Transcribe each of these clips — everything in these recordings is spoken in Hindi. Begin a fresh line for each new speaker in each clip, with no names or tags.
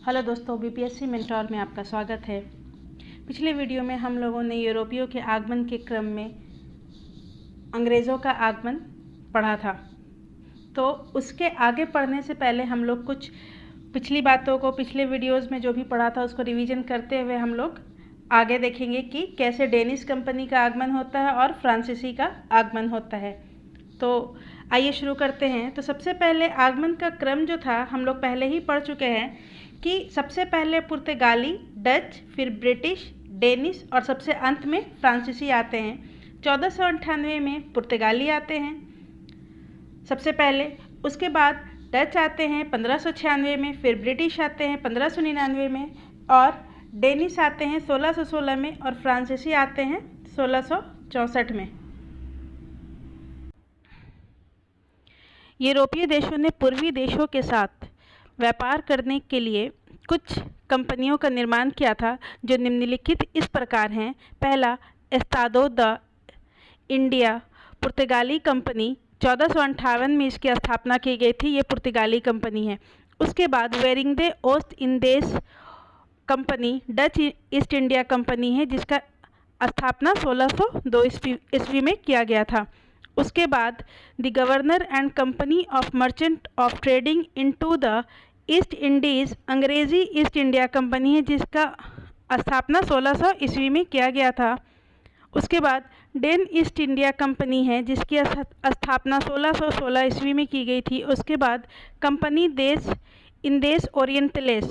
हेलो दोस्तों, बीपीएससी मेंटोर में आपका स्वागत है। पिछले वीडियो में हम लोगों ने यूरोपियों के आगमन के क्रम में अंग्रेज़ों का आगमन पढ़ा था। तो उसके आगे पढ़ने से पहले हम लोग कुछ पिछली बातों को, पिछले वीडियोस में जो भी पढ़ा था उसको रिवीजन करते हुए हम लोग आगे देखेंगे कि कैसे डेनिश कंपनी का आगमन होता है और फ्रांसीसी का आगमन होता है। तो आइए शुरू करते हैं। तो सबसे पहले आगमन का क्रम जो था हम लोग पहले ही पढ़ चुके हैं कि सबसे पहले पुर्तगाली, डच, फिर ब्रिटिश, डेनिश और सबसे अंत में फ्रांसीसी आते हैं। 1498 में पुर्तगाली आते हैं सबसे पहले, उसके बाद डच आते हैं 1596 में, फिर ब्रिटिश आते हैं 1599 में और डेनिश आते हैं 1616 में और फ्रांसीसी आते हैं 1664 में। यूरोपीय देशों ने पूर्वी देशों के साथ व्यापार करने के लिए कुछ कंपनियों का निर्माण किया था जो निम्नलिखित इस प्रकार हैं। पहला, एस्तादो द इंडिया पुर्तगाली कंपनी, 1458 में इसकी स्थापना की गई थी। ये पुर्तगाली कंपनी है। उसके बाद Vereenigde Oost Indische company Dutch East India company है जिसका स्थापना 1602 ईस्वी में किया गया था। उसके बाद the governor and company of merchant of trading into the east Indies अंग्रेज़ी ईस्ट इंडिया कंपनी है जिसका स्थापना 1600 ईस्वी में किया गया था। उसके बाद डेन ईस्ट इंडिया कंपनी है जिसकी स्थापना 1616 ईस्वी में की गई थी। उसके बाद कंपनी देश इंदेस ओरिएंटलेस,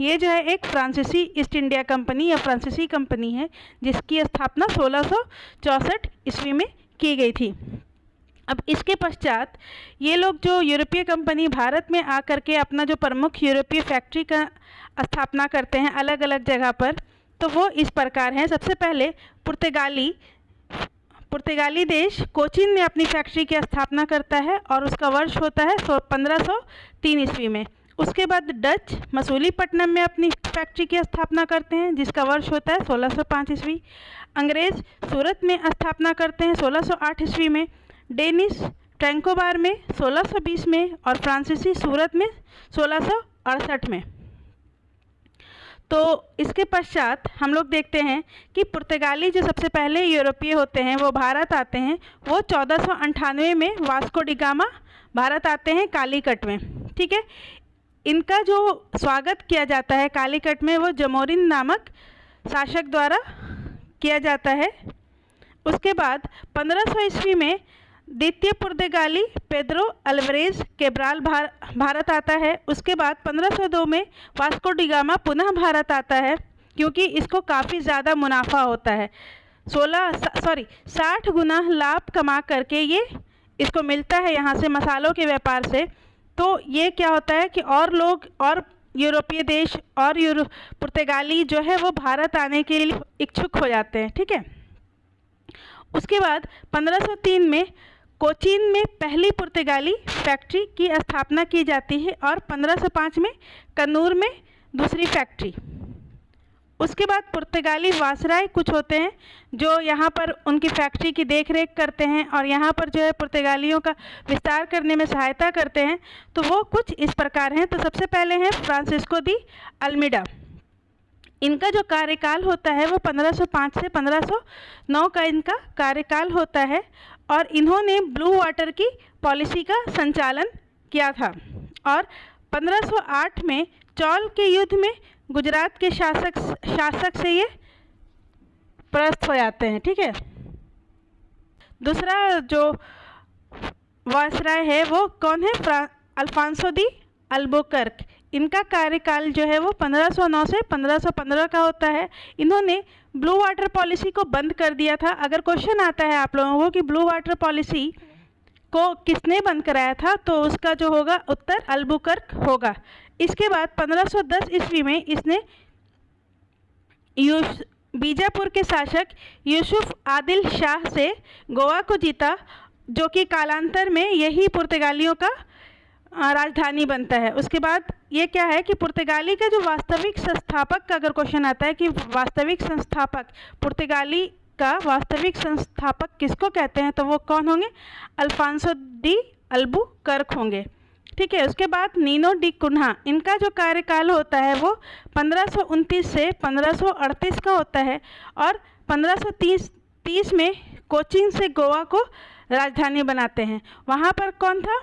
ये जो है एक फ्रांसीसी ईस्ट इंडिया कंपनी या फ्रांसीसी कंपनी है जिसकी स्थापना 1664 ईस्वी में की गई थी। अब इसके पश्चात ये लोग जो यूरोपीय कंपनी भारत में आकर के अपना जो प्रमुख यूरोपीय फैक्ट्री का स्थापना करते हैं अलग अलग जगह पर, तो वो इस प्रकार हैं। सबसे पहले पुर्तगाली देश कोचीन में अपनी फैक्ट्री की स्थापना करता है और उसका वर्ष होता है 1503 ईस्वी में। उसके बाद डच मसूलीपट्टनम में अपनी फैक्ट्री की स्थापना करते हैं जिसका वर्ष होता है 1605 ईस्वी। अंग्रेज़ सूरत में स्थापना करते हैं 1608 ईस्वी में। डेनिश ट्रैंकोबार में 1620 में और फ्रांसीसी सूरत में 1668 में। तो इसके पश्चात हम लोग देखते हैं कि पुर्तगाली जो सबसे पहले यूरोपीय होते हैं वो भारत आते हैं। वो 1498 में वास्को डी गामा भारत आते हैं कालीकट में। ठीक है, इनका जो स्वागत किया जाता है कालीकट में वो जमोरिन नामक शासक द्वारा किया जाता है। उसके बाद 1500 ईस्वी में द्वितीय पुर्तगाली पेद्रो अल्वारेज कैब्राल भारत आता है। उसके बाद 1502 में वास्को डी गामा पुनः भारत आता है क्योंकि इसको काफ़ी ज़्यादा मुनाफा होता है। 60 गुना लाभ कमा करके ये इसको मिलता है यहाँ से मसालों के व्यापार से। तो ये क्या होता है कि और लोग और यूरोपीय देश और पुर्तगाली जो है वो भारत आने के लिए इच्छुक हो जाते हैं। ठीक है, उसके बाद 1503 में कोचीन में पहली पुर्तगाली फैक्ट्री की स्थापना की जाती है और 1505 में कन्नूर में दूसरी फैक्ट्री। उसके बाद पुर्तगाली वासराय कुछ होते हैं जो यहाँ पर उनकी फैक्ट्री की देखरेख करते हैं और यहाँ पर जो है पुर्तगालियों का विस्तार करने में सहायता करते हैं। तो वो कुछ इस प्रकार हैं। तो सबसे पहले हैं फ्रांसिस्को दी अल्मीडा। इनका जो कार्यकाल होता है वो 1505 से 1509 का इनका कार्यकाल होता है और इन्होंने ब्लू वाटर की पॉलिसी का संचालन किया था। और 1508 में चौल के युद्ध में गुजरात के शासक से ये परास्त हो जाते हैं। ठीक है, दूसरा जो वायसराय है वो कौन है? Alfonso de Albuquerque. इनका कार्यकाल जो है वो 1509 से 1515 का होता है। इन्होंने ब्लू वाटर पॉलिसी को बंद कर दिया था। अगर क्वेश्चन आता है आप लोगों को कि ब्लू वाटर पॉलिसी को किसने बंद कराया था, तो उसका जो होगा उत्तर अल्बुकर्क होगा। इसके बाद 1510 ईस्वी में इसने बीजापुर के शासक यूसुफ आदिल शाह से गोवा को जीता, जो कि कालांतर में यही पुर्तगालियों का राजधानी बनता है। उसके बाद ये क्या है कि पुर्तगाली का जो वास्तविक संस्थापक का अगर क्वेश्चन आता है कि वास्तविक संस्थापक पुर्तगाली का वास्तविक संस्थापक किसको कहते हैं, तो वो कौन होंगे? अल्फांसो दी अल्बुकर्क होंगे। ठीक है। उसके बाद नीनो डी कुन्हा, इनका जो कार्यकाल होता है वो 1529 से 1538 का होता है और 1530 में कोचीन से गोवा को राजधानी बनाते हैं। वहाँ पर कौन था?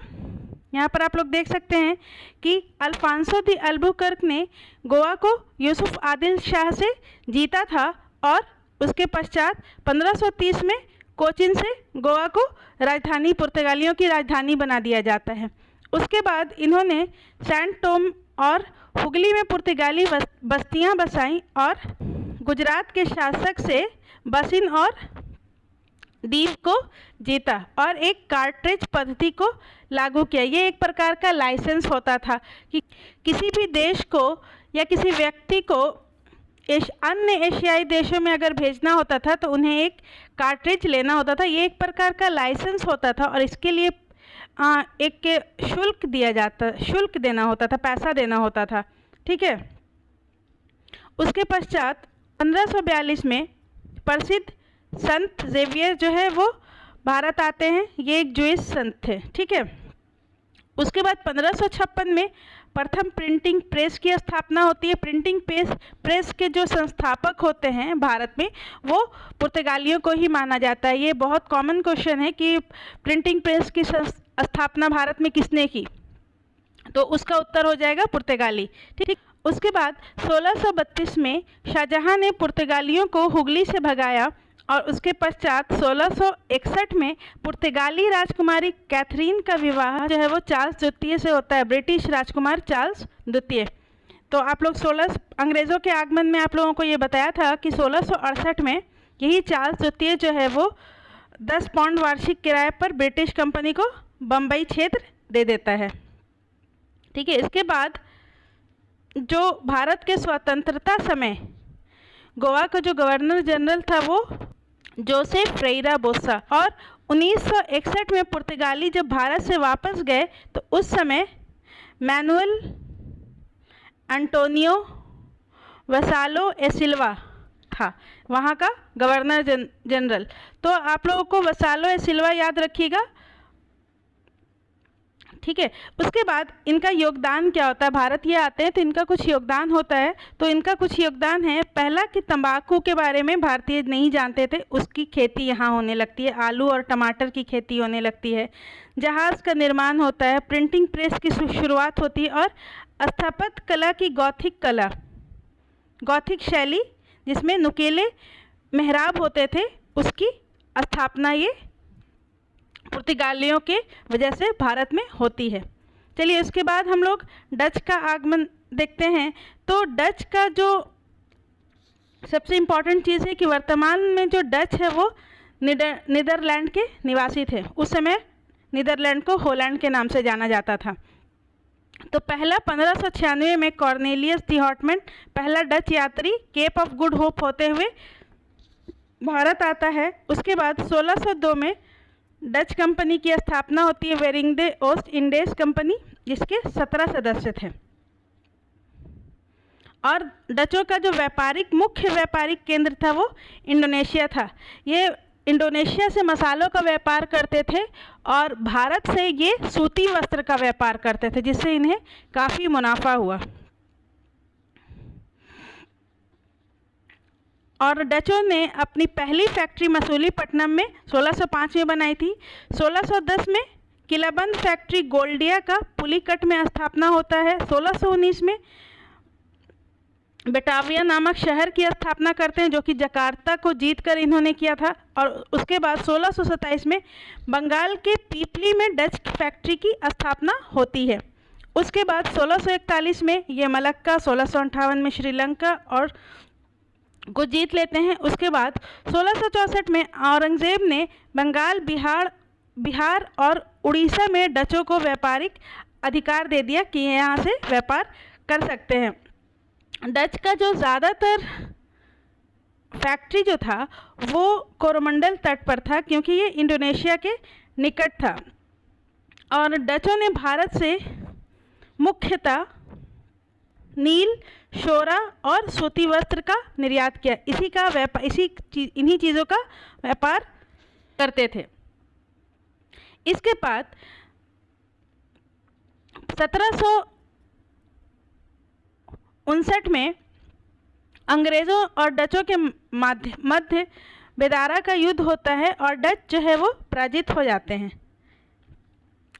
यहाँ पर आप लोग देख सकते हैं कि अल्फांसो दी अल्बुकर्क ने गोवा को यूसुफ आदिल शाह से जीता था और उसके पश्चात 1530 में कोचीन से गोवा को राजधानी, पुर्तगालियों की राजधानी बना दिया जाता है। उसके बाद इन्होंने सैंट टोम और हुगली में पुर्तगाली बस्तियां बसाईं और गुजरात के शासक से बसिन और दीव को जीता और एक कार्ट्रिज पद्धति को लागू किया। ये एक प्रकार का लाइसेंस होता था कि किसी भी देश को या किसी व्यक्ति को अन्य एशियाई देशों में अगर भेजना होता था तो उन्हें एक कार्ट्रिज लेना होता था। ये एक प्रकार का लाइसेंस होता था और इसके लिए एक शुल्क देना होता था, पैसा देना होता था। ठीक है। उसके पश्चात 1542 में प्रसिद्ध संत जेवियर जो है वो भारत आते हैं। ये एक जूइश संत थे। ठीक है। उसके बाद 1556 में प्रथम प्रिंटिंग प्रेस की स्थापना होती है। प्रिंटिंग प्रेस के जो संस्थापक होते हैं भारत में वो पुर्तगालियों को ही माना जाता है। ये बहुत कॉमन क्वेश्चन है कि प्रिंटिंग प्रेस की स्थापना भारत में किसने की, तो उसका उत्तर हो जाएगा पुर्तगाली। ठीक। उसके बाद 1632 में शाहजहां ने पुर्तगालियों को हुगली से भगाया और उसके पश्चात 1661 में पुर्तगाली राजकुमारी कैथरीन का विवाह जो है वो चार्ल्स द्वितीय से होता है, ब्रिटिश राजकुमार चार्ल्स द्वितीय। तो आप लोग अंग्रेज़ों के आगमन में आप लोगों को ये बताया था कि 1668 में यही चार्ल्स द्वितीय जो है वो 10 पाउंड वार्षिक किराए पर ब्रिटिश कंपनी को बम्बई क्षेत्र दे देता है। ठीक है। इसके बाद जो भारत के स्वतंत्रता समय गोवा का जो गवर्नर जनरल था वो जोसेफ फ्रेरा बोसा, और 1961 में पुर्तगाली जब भारत से वापस गए तो उस समय मैनुअल एंटोनियो वसालो ए सिल्वा था वहाँ का गवर्नर जनरल। तो आप लोगों को वसालो ए सिल्वा याद रखिएगा। ठीक है। उसके बाद इनका योगदान क्या होता है? भारत ये आते हैं तो इनका कुछ योगदान होता है। तो इनका कुछ योगदान है, पहला कि तंबाकू के बारे में भारतीय नहीं जानते थे, उसकी खेती यहाँ होने लगती है। आलू और टमाटर की खेती होने लगती है। जहाज़ का निर्माण होता है, प्रिंटिंग प्रेस की शुरुआत होती है और स्थापत्य कला की गॉथिक शैली जिसमें नुकीले मेहराब होते थे उसकी स्थापना ये पुर्तगालियों के वजह से भारत में होती है। चलिए उसके बाद हम लोग डच का आगमन देखते हैं। तो डच का जो सबसे इम्पॉर्टेंट चीज़ है कि वर्तमान में जो डच है वो नीदरलैंड के निवासी थे। उस समय नीदरलैंड को हॉलैंड के नाम से जाना जाता था। तो पहला 1596 में कॉर्नेलियस दी हॉटमैन पहला डच यात्री केप ऑफ गुड होप होते हुए भारत आता है। उसके बाद 1602 में डच कंपनी की स्थापना होती है, वेरिंगडे ओस्ट इंडीज कंपनी, जिसके 17 सदस्य थे। और डचों का जो मुख्य व्यापारिक केंद्र था वो इंडोनेशिया था। ये इंडोनेशिया से मसालों का व्यापार करते थे और भारत से ये सूती वस्त्र का व्यापार करते थे, जिससे इन्हें काफ़ी मुनाफा हुआ। और डचों ने अपनी पहली फैक्ट्री मसूलीपट्टनम में 1605 में बनाई थी। 1610 में किलाबंद फैक्ट्री गोल्डिया का पुलिकट में स्थापना होता है। 1619 में बेटाविया नामक शहर की स्थापना करते हैं, जो कि जकार्ता को जीतकर इन्होंने किया था। और उसके बाद 1627 में बंगाल के पीपली में डच फैक्ट्री की स्थापना होती है। उसके बाद 1641 में ये मलक्का, 1658 में श्रीलंका और को जीत लेते हैं। उसके बाद 1664 में औरंगजेब ने बंगाल, बिहार और उड़ीसा में डचों को व्यापारिक अधिकार दे दिया कि यहाँ से व्यापार कर सकते हैं। डच का जो ज़्यादातर फैक्ट्री जो था वो कोरोमंडल तट पर था, क्योंकि ये इंडोनेशिया के निकट था। और डचों ने भारत से मुख्यतः नील, शोरा और सूती वस्त्र का निर्यात किया। इन्हीं चीज़ों का व्यापार करते थे। इसके बाद 1759 में अंग्रेज़ों और डचों के मध्य बेदारा का युद्ध होता है और डच जो है वो पराजित हो जाते हैं।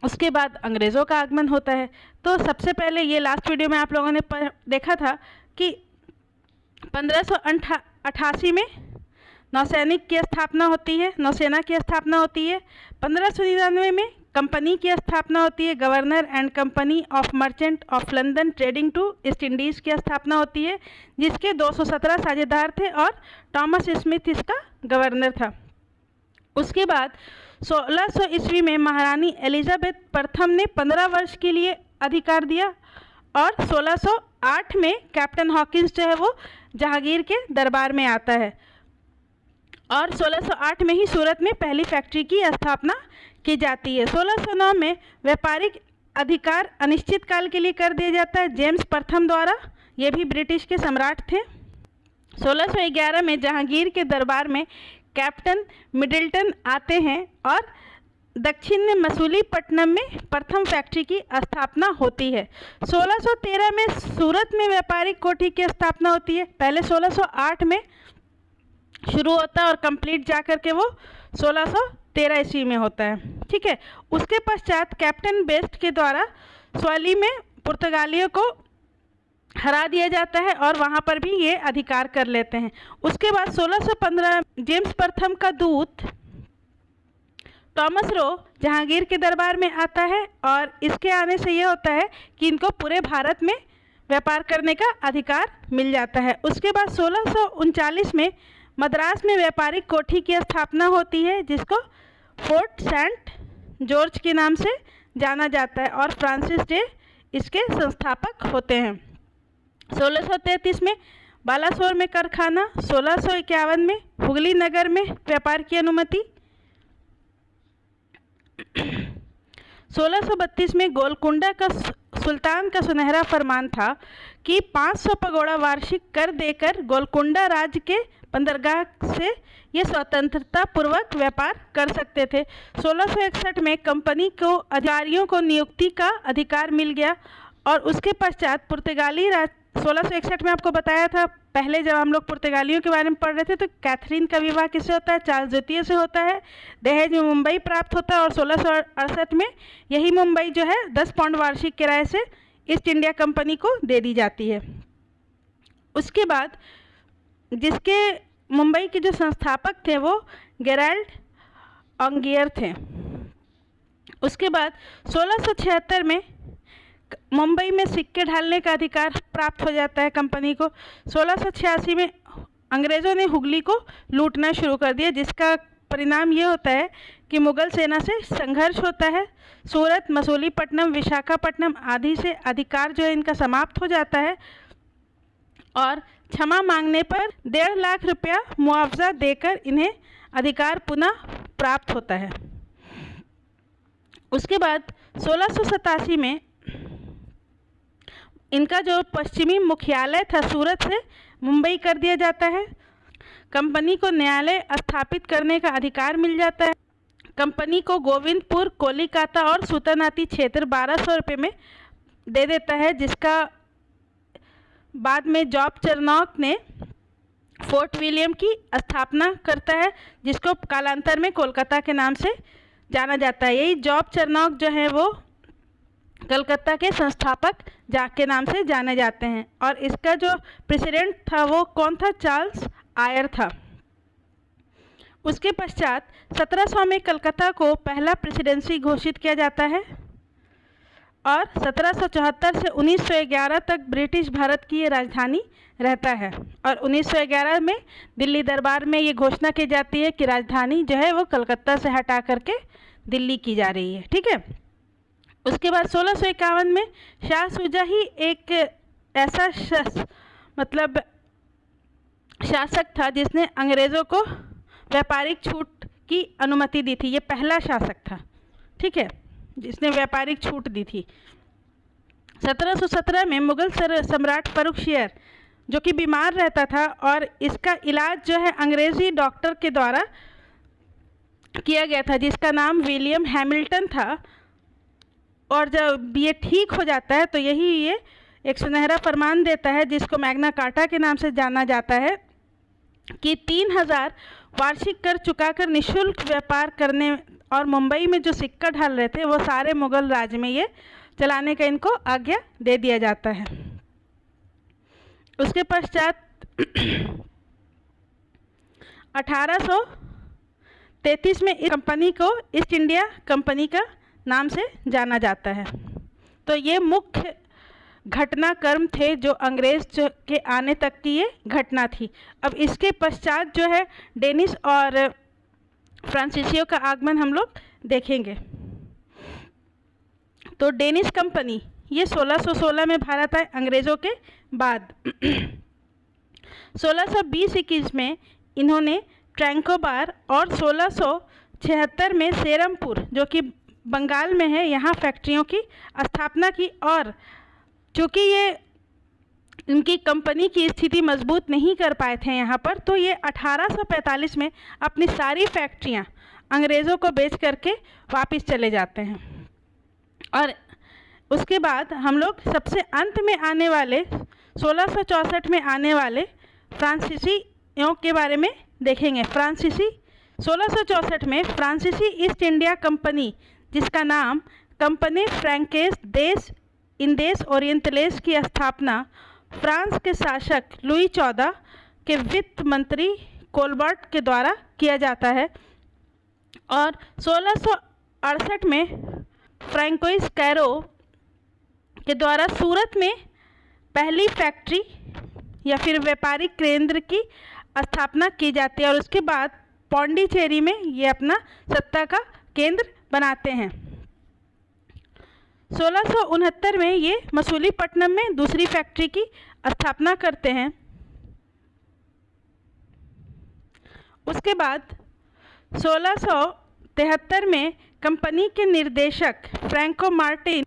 उसके बाद अंग्रेज़ों का आगमन होता है। तो सबसे पहले ये लास्ट वीडियो में आप लोगों ने देखा था कि 1588 में नौसैनिक की स्थापना होती है, नौसेना की स्थापना होती है। 1599 में कंपनी की स्थापना होती है, governor and company of merchant of London trading to East Indies की स्थापना होती है, जिसके 217 साझेदार थे और थॉमस स्मिथ इसका गवर्नर था। उसके बाद 1600 ईस्वी में महारानी एलिजाबेथ प्रथम ने 15 वर्ष के लिए अधिकार दिया और 1608 में कैप्टन हॉकिंस जो है वो जहांगीर के दरबार में आता है और 1608 में ही सूरत में पहली फैक्ट्री की स्थापना की जाती है। 1609 में व्यापारिक अधिकार अनिश्चित काल के लिए कर दिया जाता है जेम्स प्रथम द्वारा, ये भी ब्रिटिश के सम्राट थे। 1611 में जहांगीर के दरबार में कैप्टन मिडल्टन आते हैं और दक्षिण में मसूलीपट्टनम में प्रथम फैक्ट्री की स्थापना होती है। 1613 में सूरत में व्यापारिक कोठी की स्थापना होती है। पहले 1608 में शुरू होता है और कंप्लीट जा कर के वो 1613 ईस्वी में होता है। ठीक है, उसके पश्चात कैप्टन बेस्ट के द्वारा स्वाली में पुर्तगालियों को हरा दिया जाता है और वहाँ पर भी ये अधिकार कर लेते हैं। उसके बाद 1615 जेम्स प्रथम का दूत थॉमस रो जहांगीर के दरबार में आता है और इसके आने से ये होता है कि इनको पूरे भारत में व्यापार करने का अधिकार मिल जाता है। उसके बाद 1639 में मद्रास में व्यापारिक कोठी की स्थापना होती है, जिसको फोर्ट सेंट जॉर्ज के नाम से जाना जाता है और फ्रांसिस डे इसके संस्थापक होते हैं। 1633 में बालासोर में कारखाना, 1651 में हुगली नगर में व्यापार की अनुमति, 1632 में गोलकुंडा का सुल्तान का सुनहरा फरमान था कि 500 पगोड़ा वार्षिक कर देकर गोलकुंडा राज्य के बंदरगाह से ये स्वतंत्रता पूर्वक व्यापार कर सकते थे। 1661 में कंपनी को अधिकारियों को नियुक्ति का अधिकार मिल गया और उसके पश्चात पुर्तगाली राज 1661 में आपको बताया था, पहले जब हम लोग पुर्तगालियों के बारे में पढ़ रहे थे तो कैथरीन का विवाह किससे होता है? चार्ल्स द्वितीय से होता है। दहेज में मुंबई प्राप्त होता है और 1668 में यही मुंबई जो है 10 पाउंड वार्षिक किराए से ईस्ट इंडिया कंपनी को दे दी जाती है। उसके बाद जिसके मुंबई के जो संस्थापक थे वो गेराल्ड ऑंगियर थे। उसके बाद 1676 में मुंबई में सिक्के ढालने का अधिकार प्राप्त हो जाता है कंपनी को। 1686 में अंग्रेज़ों ने हुगली को लूटना शुरू कर दिया, जिसका परिणाम ये होता है कि मुग़ल सेना से संघर्ष होता है। सूरत, मसूलीपट्टनम, विशाखापट्टनम आदि से अधिकार जो है इनका समाप्त हो जाता है और क्षमा मांगने पर 1.5 लाख रुपया मुआवजा देकर इन्हें अधिकार पुनः प्राप्त होता है। उसके बाद 1687 में इनका जो पश्चिमी मुख्यालय था सूरत से मुंबई कर दिया जाता है। कंपनी को न्यायालय स्थापित करने का अधिकार मिल जाता है। कंपनी को गोविंदपुर, कोलिकाता और सुतानाती क्षेत्र 1200 रुपये में दे देता है, जिसका बाद में जॉब चरनॉक ने फोर्ट विलियम की स्थापना करता है, जिसको कालांतर में कोलकाता के नाम से जाना जाता है। यही जॉब चरनॉक जो है वो कलकत्ता के संस्थापक के नाम से जाने जाते हैं और इसका जो प्रेसिडेंट था वो कौन था? चार्ल्स आयर था। उसके पश्चात 1700 में कलकत्ता को पहला प्रेसिडेंसी घोषित किया जाता है और 1774 से 1911 तक ब्रिटिश भारत की ये राजधानी रहता है और 1911 में दिल्ली दरबार में ये घोषणा की जाती है कि राजधानी जो है वो कलकत्ता से हटा करके दिल्ली की जा रही है। ठीक है। उसके बाद 1651 में शाह शुजा ही एक ऐसा शासक था जिसने अंग्रेज़ों को व्यापारिक छूट की अनुमति दी थी। ये पहला शासक था, ठीक है, जिसने व्यापारिक छूट दी थी। 1717 में मुग़ल सम्राट फर्रुखशियर जो कि बीमार रहता था और इसका इलाज जो है अंग्रेज़ी डॉक्टर के द्वारा किया गया था, जिसका नाम विलियम हैमिल्टन था। और जब ये ठीक हो जाता है तो ये एक सुनहरा फरमान देता है, जिसको मैग्ना कार्टा के नाम से जाना जाता है, कि 3000 वार्षिक कर चुकाकर निःशुल्क व्यापार करने और मुंबई में जो सिक्का ढाल रहे थे वो सारे मुगल राज में ये चलाने का इनको आज्ञा दे दिया जाता है। उसके पश्चात 1833 में इस कंपनी को ईस्ट इंडिया कंपनी का नाम से जाना जाता है। तो ये मुख्य घटनाक्रम थे जो अंग्रेज के आने तक की ये घटना थी। अब इसके पश्चात जो है डेनिश और फ्रांसीसियों का आगमन हम लोग देखेंगे। तो डेनिश कंपनी ये 1616 में भारत आए अंग्रेज़ों के बाद। 1620-21 में इन्होंने ट्रैंकोबार और 1676 में सेरमपुर जो कि बंगाल में है यहाँ फैक्ट्रियों की स्थापना की। और चूँकि ये इनकी कंपनी की स्थिति मजबूत नहीं कर पाए थे यहाँ पर, तो ये 1845 में अपनी सारी फैक्ट्रियाँ अंग्रेज़ों को बेच करके वापस चले जाते हैं। और उसके बाद हम लोग सबसे अंत में आने वाले 1664 में आने वाले फ्रांसीसियों के बारे में देखेंगे। 1664 में फ्रांसीसी ईस्ट इंडिया कंपनी, जिसका नाम कंपनी फ्रैंकेस देश इंदेस ओरिएंटलेस की स्थापना फ्रांस के शासक लुई 14 के वित्त मंत्री कोलबर्ट के द्वारा किया जाता है। और 1668 में फ्रैंकोइस कैरो के द्वारा सूरत में पहली फैक्ट्री या फिर व्यापारिक केंद्र की स्थापना की जाती है। और उसके बाद पौंडीचेरी में ये अपना सत्ता का केंद्र बनाते हैं। 1669 में ये मसूलीपट्टनम में दूसरी फैक्ट्री की स्थापना करते हैं। उसके बाद 1673 में कंपनी के निर्देशक फ्रैंको मार्टिन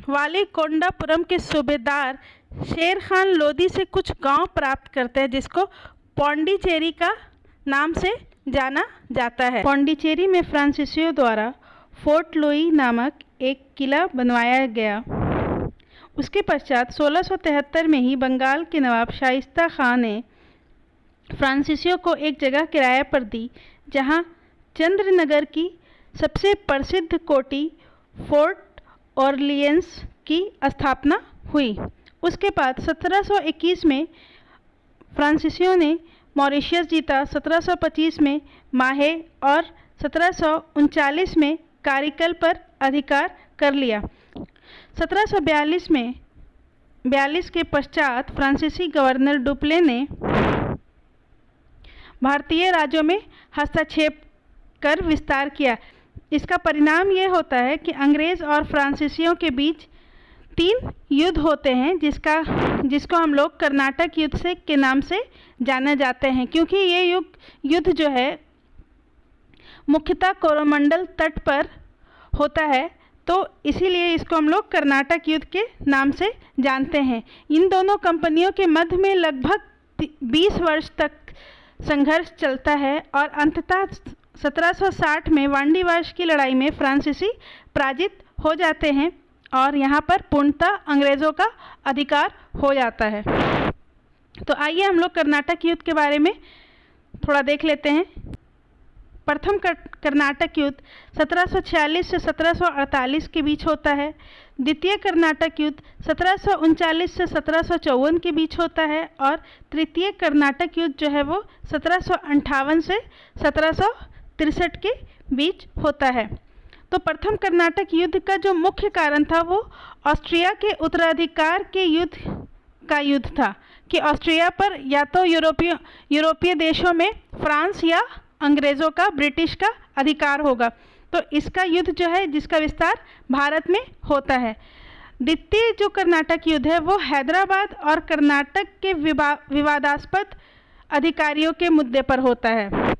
वालीकोंडापुरम के सूबेदार शेर खान लोदी से कुछ गांव प्राप्त करते हैं, जिसको पौंडीचेरी का नाम से जाना जाता है। पौंडीचेरी में फ्रांसीसियों द्वारा फोर्ट लुई नामक एक किला बनवाया गया। उसके पश्चात 1673 में ही बंगाल के नवाब शाइस्ता खान ने फ्रांसीसियों को एक जगह किराए पर दी, जहां चंद्रनगर की सबसे प्रसिद्ध कोठी फोर्ट ऑरलियंस की स्थापना हुई। उसके बाद 1721 में फ्रांसीसियों ने मॉरिशस जीता, 1725 में माहे और 1739 में कारिकल पर अधिकार कर लिया। 1742 के पश्चात फ्रांसीसी गवर्नर डुप्ले ने भारतीय राज्यों में हस्तक्षेप कर विस्तार किया। इसका परिणाम ये होता है कि अंग्रेज़ और फ्रांसीसियों के बीच 3 युद्ध होते हैं, जिसको हम लोग कर्नाटक युद्ध के नाम से जाने जाते हैं, क्योंकि ये युद्ध जो है मुख्यतः कोरोमंडल तट पर होता है, तो इसीलिए इसको हम लोग कर्नाटक युद्ध के नाम से जानते हैं। इन दोनों कंपनियों के मध्य में लगभग 20 वर्ष तक संघर्ष चलता है और अंततः 1760 में वांडीवाश की लड़ाई में फ्रांसीसी पराजित हो जाते हैं और यहाँ पर पूर्णतः अंग्रेज़ों का अधिकार हो जाता है। तो आइए हम लोग कर्नाटक युद्ध के बारे में थोड़ा देख लेते हैं। प्रथम कर्नाटक युद्ध 1746 से 1748 के बीच होता है। द्वितीय कर्नाटक युद्ध 1739 से 1754 के बीच होता है और तृतीय कर्नाटक युद्ध जो है वो 1758 से 1763 के बीच होता है। तो प्रथम कर्नाटक युद्ध का जो मुख्य कारण था वो ऑस्ट्रिया के उत्तराधिकार के युद्ध था कि ऑस्ट्रिया पर या तो यूरोपीय देशों में फ्रांस या अंग्रेज़ों का, ब्रिटिश का अधिकार होगा। तो इसका युद्ध जो है, जिसका विस्तार भारत में होता है। द्वितीय जो कर्नाटक युद्ध है वो हैदराबाद और कर्नाटक के विवादास्पद अधिकारियों के मुद्दे पर होता है।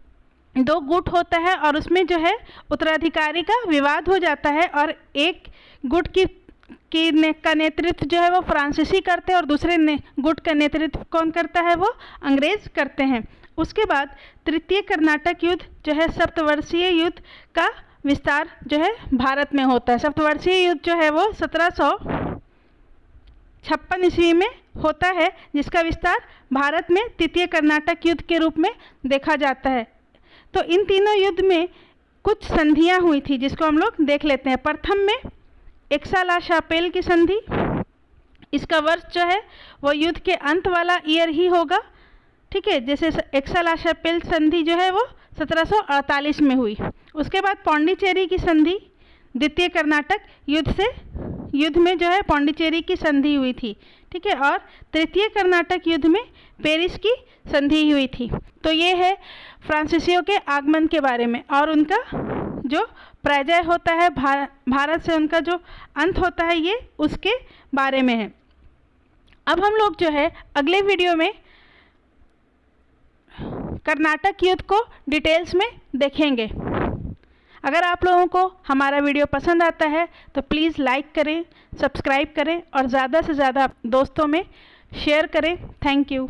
2 गुट होता है और उसमें जो है उत्तराधिकारी का विवाद हो जाता है और एक गुट का नेतृत्व जो है वो फ्रांसीसी करते हैं और दूसरे गुट का नेतृत्व कौन करता है, वो अंग्रेज़ करते हैं। उसके बाद तृतीय कर्नाटक युद्ध जो है सप्तवर्षीय युद्ध का विस्तार जो है भारत में होता है। सप्तवर्षीय युद्ध जो है वो 1756 ईस्वी में होता है, जिसका विस्तार भारत में तृतीय कर्नाटक युद्ध के रूप में देखा जाता है। तो इन तीनों युद्ध में कुछ संधियां हुई थी, जिसको हम लोग देख लेते हैं। प्रथम में एक्सा-ला-शापेल की संधि, इसका वर्ष जो है वो युद्ध के अंत वाला ईयर ही होगा, ठीक है। जैसे एक्सा-ला-शापेल संधि जो है वो 1748 में हुई। उसके बाद पौंडीचेरी की संधि, द्वितीय कर्नाटक युद्ध में जो है पौंडीचेरी की संधि हुई थी, ठीक है। और तृतीय कर्नाटक युद्ध में पेरिस की संधि हुई थी। तो ये है फ्रांसीसियों के आगमन के बारे में, और उनका जो पराजय होता है भारत से, उनका जो अंत होता है, ये उसके बारे में है। अब हम लोग जो है अगले वीडियो में कर्नाटक युद्ध को डिटेल्स में देखेंगे। अगर आप लोगों को हमारा वीडियो पसंद आता है तो प्लीज़ लाइक करें, सब्सक्राइब करें और ज़्यादा से ज़्यादा दोस्तों में शेयर करें। Thank you.